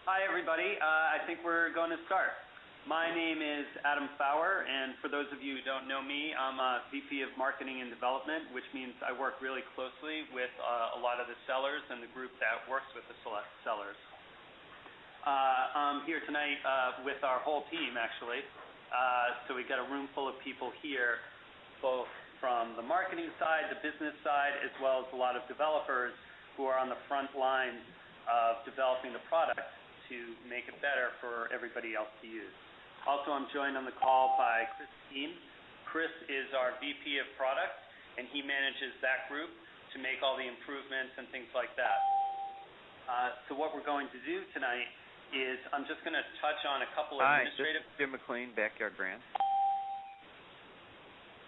Hi, everybody. I think we're going to start. My name is Adam Fauer, and for those of you who don't know me, I'm a VP of Marketing and Development, which means I work really closely with a lot of the sellers and the group that works with the sellers. I'm here tonight with our whole team, actually. So we've got a room full of people here, both from the marketing side, the business side, as well as a lot of developers who are on the front lines of developing the product to make it better for everybody else to use. Also, I'm joined on the call by Chris Keene. Chris is our VP of Product, and he manages that group to make all the improvements and things like that. So what we're going to do tonight is I'm just going to touch on a couple of administrative... Hi, this is Jim McLean, Backyard Brand.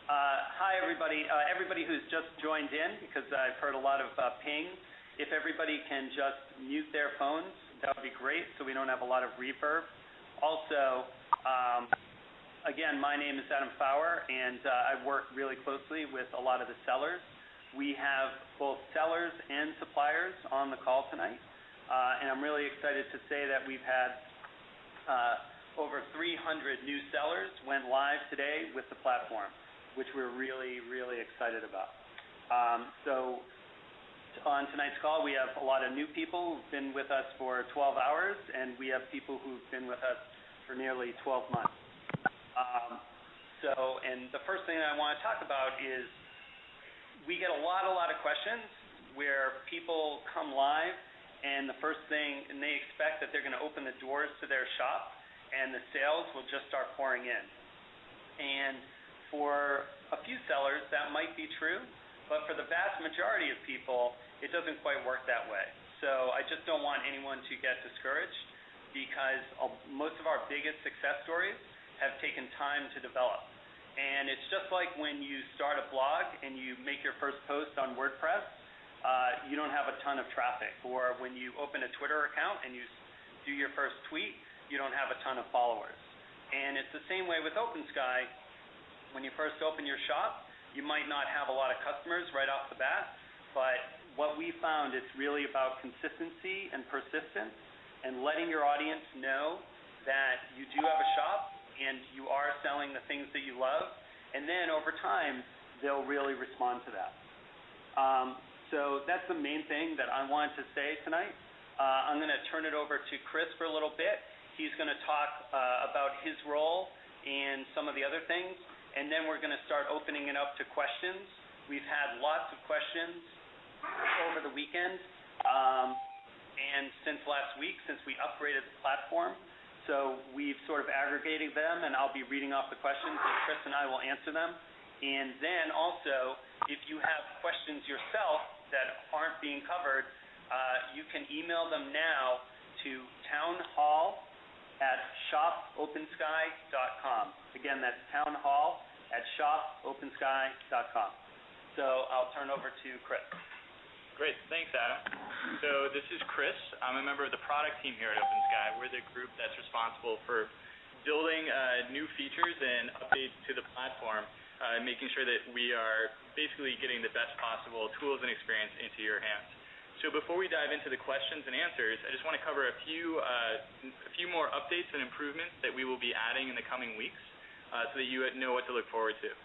Hi, everybody. Everybody who's just joined in, because I've heard a lot of pings. If everybody can just mute their phones, that would be great, so we don't have a lot of reverb. Also, again, my name is Adam Fauer, and I work really closely with a lot of the sellers. We have both sellers and suppliers on the call tonight, and I'm really excited to say that we've had over 300 new sellers went live today with the platform, which we're really, really excited about. So on tonight's call, we have a lot of new people who've been with us for 12 hours, and we have people who've been with us for nearly 12 months. And the first thing I want to talk about is we get a lot of questions where people come live, and the first thing, and they expect that they're going to open the doors to their shop, and the sales will just start pouring in. And for a few sellers, that might be true, but for the vast majority of people, it doesn't quite work that way. So I just don't want anyone to get discouraged because most of our biggest success stories have taken time to develop. And it's just like when you start a blog and you make your first post on WordPress, you don't have a ton of traffic. Or when you open a Twitter account and you do your first tweet, you don't have a ton of followers. And it's the same way with OpenSky. When you first open your shop, you might not have a lot of customers right off the bat, but what we found is really about consistency and persistence and letting your audience know that you do have a shop and you are selling the things that you love, and then over time, they'll really respond to that. So that's the main thing that I wanted to say tonight. I'm going to turn it over to Chris for a little bit. He's going to talk about his role and some of the other things, and then we're going to start opening it up to questions. We've had lots of questions over the weekend and since last week, since we upgraded the platform. So we've sort of aggregated them, and I'll be reading off the questions, and Chris and I will answer them. And then also, if you have questions yourself that aren't being covered, you can email them now to townhall@shopopensky.com. Again, that's townhall@shopopensky.com. So I'll turn over to Chris. Great. Thanks, Adam. So this is Chris. I'm a member of the product team here at OpenSky. We're the group that's responsible for building new features and updates to the platform, making sure that we are basically getting the best possible tools and experience into your hands. So before we dive into the questions and answers, I just want to cover a few more updates and improvements that we will be adding in the coming weeks so that you know what to look forward to.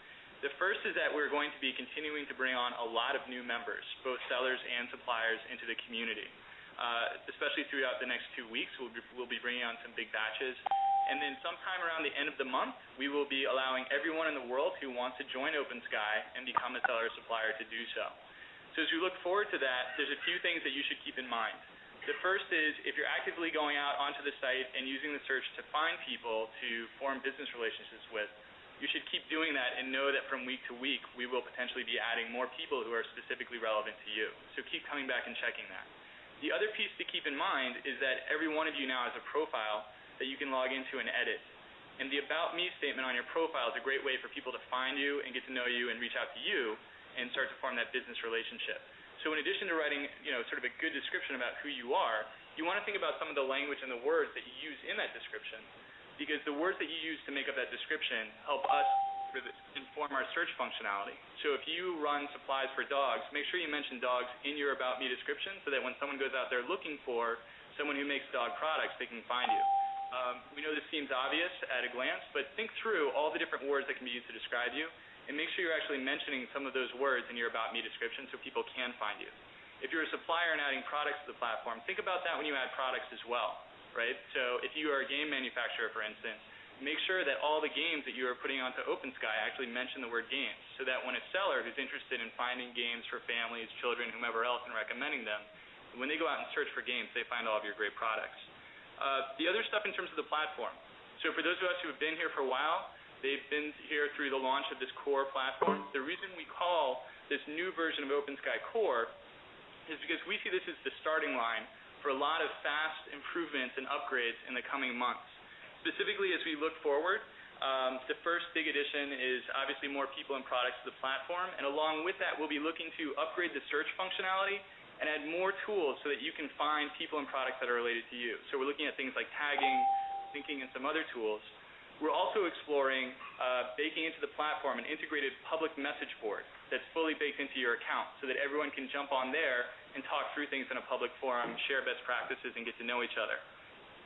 The first is that we're going to be continuing to bring on a lot of new members, both sellers and suppliers, into the community. Especially throughout the next 2 weeks, we'll be bringing on some big batches. And then sometime around the end of the month, we will be allowing everyone in the world who wants to join OpenSky and become a seller or supplier to do so. So as you look forward to that, there's a few things that you should keep in mind. The first is if you're actively going out onto the site and using the search to find people to form business relationships with, you should keep doing that and know that from week to week, we will potentially be adding more people who are specifically relevant to you. So keep coming back and checking that. The other piece to keep in mind is that every one of you now has a profile that you can log into and edit. And the About Me statement on your profile is a great way for people to find you and get to know you and reach out to you and start to form that business relationship. So in addition to writing, sort of a good description about who you are, you want to think about some of the language and the words that you use in that description, because the words that you use to make up that description help us inform our search functionality. So if you run supplies for dogs, make sure you mention dogs in your About Me description so that when someone goes out there looking for someone who makes dog products, they can find you. We know this seems obvious at a glance, but think through all the different words that can be used to describe you, and make sure you're actually mentioning some of those words in your About Me description so people can find you. If you're a supplier and adding products to the platform, think about that when you add products as well, right? So if you are a game manufacturer, for instance, make sure that all the games that you are putting onto OpenSky actually mention the word games, so that when a seller who's interested in finding games for families, children, whomever else, and recommending them, when they go out and search for games, they find all of your great products. The other stuff in terms of the platform. So for those of us who have been here for a while, they've been here through the launch of this core platform. The reason we call this new version of OpenSky Core is because we see this as the starting line for a lot of fast improvements and upgrades in the coming months. Specifically, as we look forward, the first big addition is obviously more people and products to the platform, and along with that, we'll be looking to upgrade the search functionality and add more tools so that you can find people and products that are related to you. So we're looking at things like tagging, linking, and some other tools. We're also exploring baking into the platform an integrated public message board that's fully baked into your account so that everyone can jump on there and talk through things in a public forum, share best practices, and get to know each other.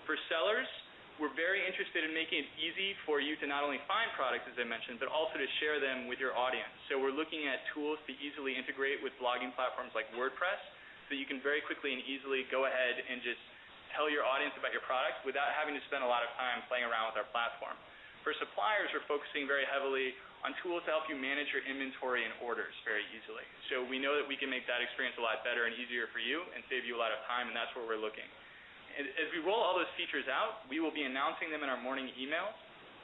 For sellers, we're very interested in making it easy for you to not only find products, as I mentioned, but also to share them with your audience. So we're looking at tools to easily integrate with blogging platforms like WordPress, so you can very quickly and easily go ahead and just tell your audience about your products without having to spend a lot of time playing around with our platform. For suppliers, we're focusing very heavily on tools to help you manage your inventory and orders very easily. So we know that we can make that experience a lot better and easier for you and save you a lot of time, and that's where we're looking. And as we roll all those features out, we will be announcing them in our morning emails.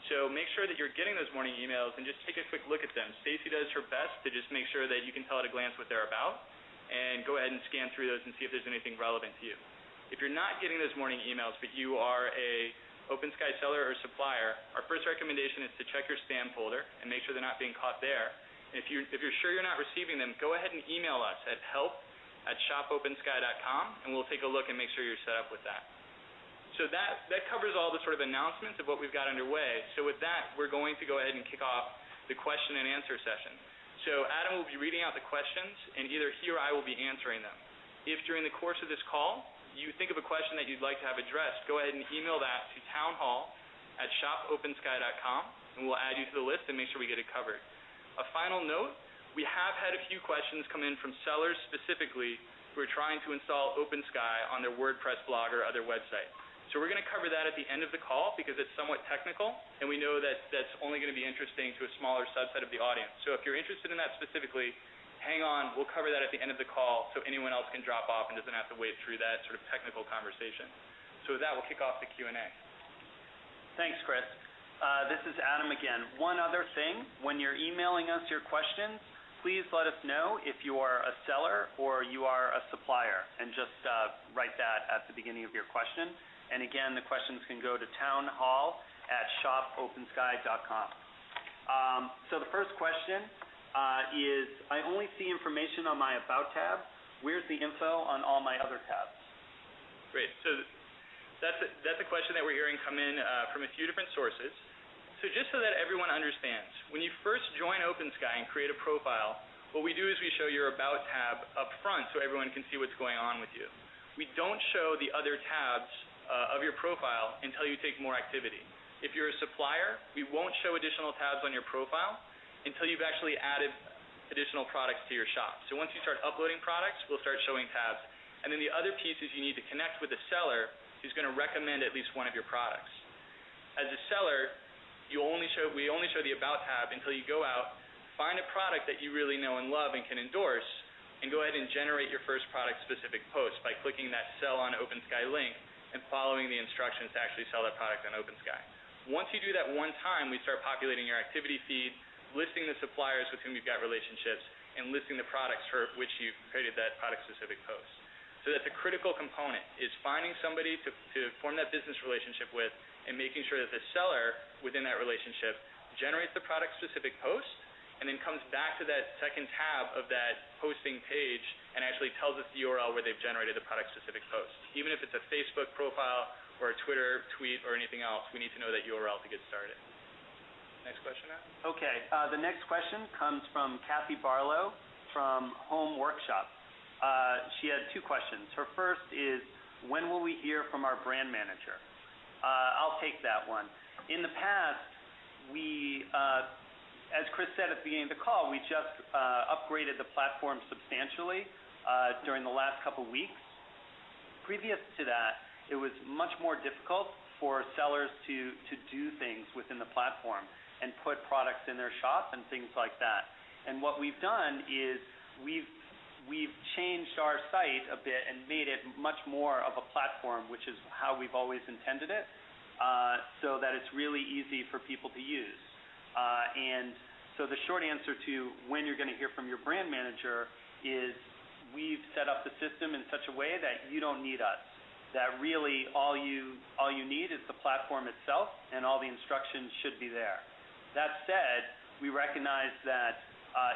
So make sure that you're getting those morning emails and just take a quick look at them. Stacy does her best to just make sure that you can tell at a glance what they're about, and go ahead and scan through those and see if there's anything relevant to you. If you're not getting those morning emails, but you are a OpenSky seller or supplier, our first recommendation is to check your spam folder and make sure they're not being caught there. And if you're sure you're not receiving them, go ahead and email us at help@shopopensky.com, and we'll take a look and make sure you're set up with that. So that covers all the sort of announcements of what we've got underway. So with that, we're going to go ahead and kick off the question and answer session. So Adam will be reading out the questions, and either he or I will be answering them. If during the course of this call you think of a question that you'd like to have addressed, go ahead and email that to townhall@shopopensky.com, and we'll add you to the list and make sure we get it covered. A final note, we have had a few questions come in from sellers specifically who are trying to install OpenSky on their WordPress blog or other website. So we're going to cover that at the end of the call because it's somewhat technical, and we know that that's only going to be interesting to a smaller subset of the audience. So if you're interested in that specifically, hang on. We'll cover that at the end of the call so anyone else can drop off and doesn't have to wait through that sort of technical conversation. So with that, we'll kick off the Q&A. Thanks, Chris. This is Adam again. One other thing, when you're emailing us your questions, please let us know if you are a seller or you are a supplier, and just write that at the beginning of your question. And again, the questions can go to townhall@shopopensky.com. So the first question is, I only see information on my About tab. Where's the info on all my other tabs? Great. So that's a question that we're hearing come in from a few different sources. So just so that everyone understands, when you first join OpenSky and create a profile, what we do is we show your About tab up front so everyone can see what's going on with you. We don't show the other tabs of your profile until you take more activity. If you're a supplier, we won't show additional tabs on your profile until you've actually added additional products to your shop. So once you start uploading products, we'll start showing tabs. And then the other piece is you need to connect with a seller who's going to recommend at least one of your products. As a seller, we only show the About tab until you go out, find a product that you really know and love and can endorse, and go ahead and generate your first product-specific post by clicking that Sell on OpenSky link and following the instructions to actually sell that product on OpenSky. Once you do that one time, we start populating your activity feed, listing the suppliers with whom you've got relationships, and listing the products for which you've created that product-specific post. So that's a critical component, is finding somebody to form that business relationship with and making sure that the seller within that relationship generates the product-specific post and then comes back to that second tab of that posting page and actually tells us the URL where they've generated the product-specific post. Even if it's a Facebook profile or a Twitter tweet or anything else, we need to know that URL to get started. Next question, Matt? Okay. The next question comes from Kathy Barlow from Home Workshop. She had two questions. Her first is, when will we hear from our brand manager? I'll take that one. In the past, we, as Chris said at the beginning of the call, we just upgraded the platform substantially during the last couple weeks. Previous to that, it was much more difficult for sellers to do things within the platform and put products in their shop and things like that. And what we've done is we've changed our site a bit and made it much more of a platform, which is how we've always intended it, so that it's really easy for people to use. And so the short answer to when you're going to hear from your brand manager is we've set up the system in such a way that you don't need us. That really all you need is the platform itself, and all the instructions should be there. That said, we recognize that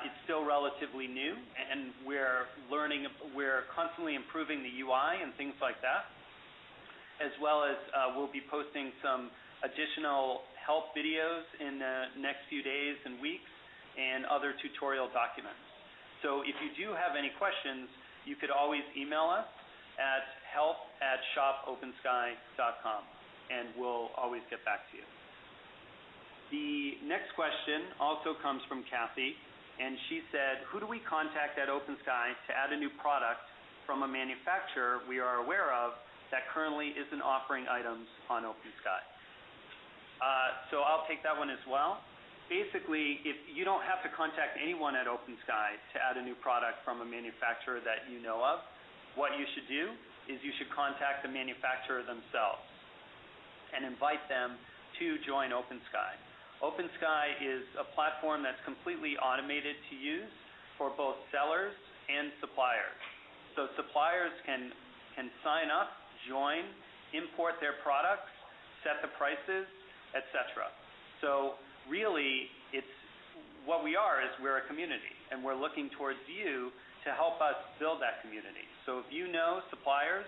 it's still relatively new, and we're constantly improving the UI and things like that, as well as we'll be posting some additional help videos in the next few days and weeks and other tutorial documents. So if you do have any questions, you could always email us at help@shopopensky.com, and we'll always get back to you. The next question also comes from Kathy, and she said, who do we contact at OpenSky to add a new product from a manufacturer we are aware of that currently isn't offering items on OpenSky? So I'll take that one as well. Basically, if you don't have to contact anyone at OpenSky to add a new product from a manufacturer that you know of, what you should do is you should contact the manufacturer themselves and invite them to join OpenSky. OpenSky is a platform that's completely automated to use for both sellers and suppliers. So suppliers can sign up, join, import their products, set the prices, etc. So really, we're a community, and we're looking towards you to help us build that community. So if you know suppliers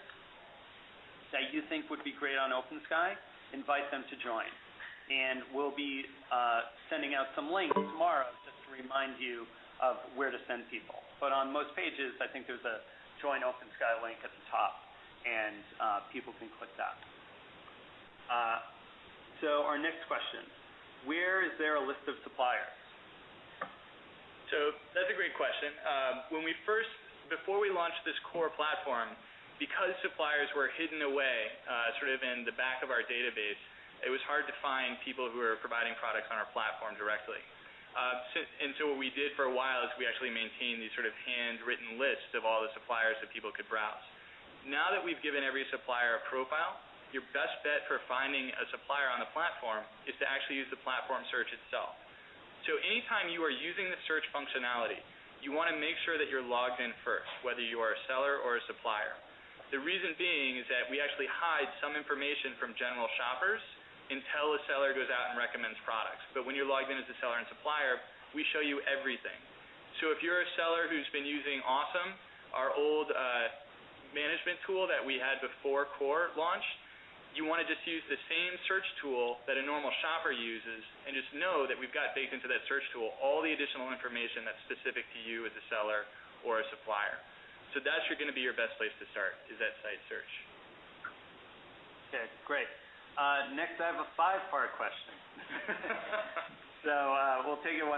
that you think would be great on OpenSky, invite them to join. And we'll be sending out some links tomorrow just to remind you of where to send people. But on most pages, I think there's a Join OpenSky link at the top, and people can click that. So our next question, where is there a list of suppliers? So that's a great question. Before we launched this core platform, because suppliers were hidden away sort of in the back of our database, it was hard to find people who were providing products on our platform directly. And so what we did for a while is we actually maintained these sort of handwritten lists of all the suppliers that people could browse. Now that we've given every supplier a profile, your best bet for finding a supplier on the platform is to actually use the platform search itself. So anytime you are using the search functionality, you want to make sure that you're logged in first, whether you are a seller or a supplier. The reason being is that we actually hide some information from general shoppers until a seller goes out and recommends products. But when you're logged in as a seller and supplier, we show you everything. So if you're a seller who's been using Awesome, our old management tool that we had before Core launched, you want to just use the same search tool that a normal shopper uses, and just know that we've got baked into that search tool all the additional information that's specific to you as a seller or a supplier. So that's going to be your best place to start, is that site search. Okay, great. Next, I have a 5-part question. So we'll take it one